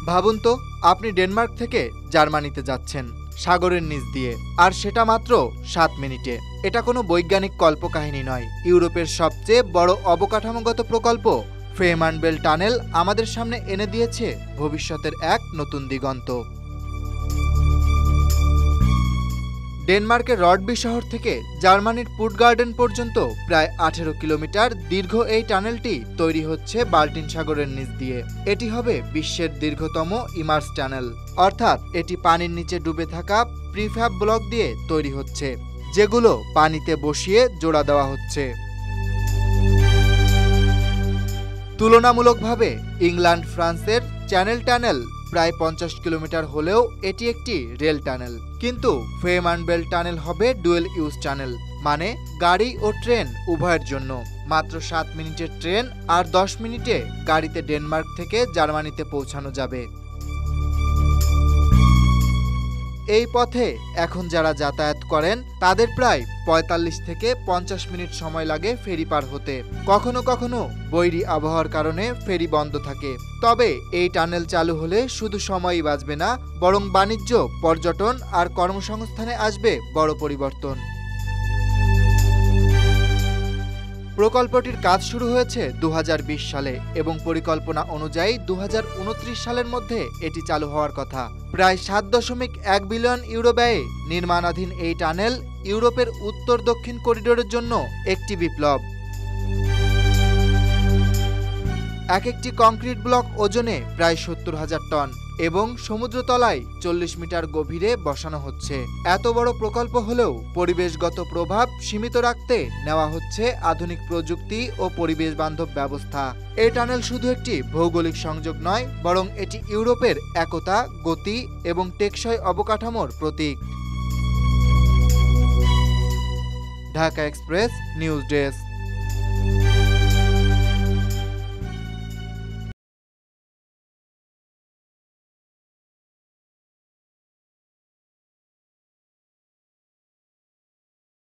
ভাবুন তো, আপনি ডেনমার্ক থেকে জার্মানিতে যাচ্ছেন সাগরের নিচ দিয়ে, আর সেটা মাত্র 7 মিনিটে। এটা কোনো বৈজ্ঞানিক কল্পকাহিনী নয়। ইউরোপের সবচেয়ে বড় অবকাঠামোগত প্রকল্প ফেমার্ন বেল্ট টানেল আমাদের সামনে এনে দিয়েছে ভবিষ্যতের এক নতুন দিগন্ত। ডেনমার্কের রডবি শহর থেকে জার্মানির পুটগার্ডেন পর্যন্ত প্রায় 18 কিলোমিটার দীর্ঘ এই টানেলটি তৈরি হচ্ছে বাল্টিন সাগরের নিচ দিয়ে। এটি হবে বিশ্বের দীর্ঘতম ইমার্স টানেল, অর্থাৎ এটি পানির নিচে ডুবে থাকা প্রিফ্যাব ব্লক দিয়ে তৈরি হচ্ছে, যেগুলো পানিতে বসিয়ে জোড়া দেওয়া হচ্ছে। তুলনামূলকভাবে ইংল্যান্ড ফ্রান্সের চ্যানেল টানেল প্রায় 50 কিলোমিটার হলেও এটি একটি রেল টানেল, কিন্তু ফেমার্ন বেল্ট টানেল হবে ডুয়েল ইউজ টানেল, মানে গাড়ি ও ট্রেন উভয়ের জন্য। মাত্র 7 মিনিটের ট্রেন আর 10 মিনিটে গাড়িতে ডেনমার্ক থেকে জার্মানিতে পৌঁছানো যাবে। এই পথে এখন যারা যাতায়াত করেন তাদের প্রায় 45 থেকে 50 মিনিট সময় লাগে ফেরি পার হতে। কখনো কখনো বৈরী আবহাওয়ার কারণে ফেরি বন্ধ থাকে। তবে এই টানেল চালু হলে শুধু সময়ই বাঁচবে না, বরং বাণিজ্য, পর্যটন আর কর্মসংস্থানে আসবে বড় পরিবর্তন। প্রকল্পটির কাজ শুরু হয়েছে 2020 সালে এবং পরিকল্পনা অনুযায়ী 2029 সালের মধ্যে এটি চালু হওয়ার কথা। প্রায় 7.1 বিলিয়ন ইউরো ব্যয়ে নির্মাণাধীন এই টানেল ইউরোপের উত্তর দক্ষিণ করিডোরের জন্য একটি বিপ্লব। এক একটি কংক্রিট ব্লক ওজনে প্রায় 70,000 টন এবং সমুদ্রতলায় 40 মিটার গভীরে বসানো হচ্ছে। এত বড় প্রকল্প হলেও পরিবেশগত প্রভাব সীমিত রাখতে নেওয়া হচ্ছে আধুনিক প্রযুক্তি ও পরিবেশ বান্ধব ব্যবস্থা। এই টানেল শুধু একটি ভৌগোলিক সংযোগ নয়, বরং এটি ইউরোপের একতা, গতি এবং টেকসই অবকাঠামোর প্রতীক। Dhaka express news desk.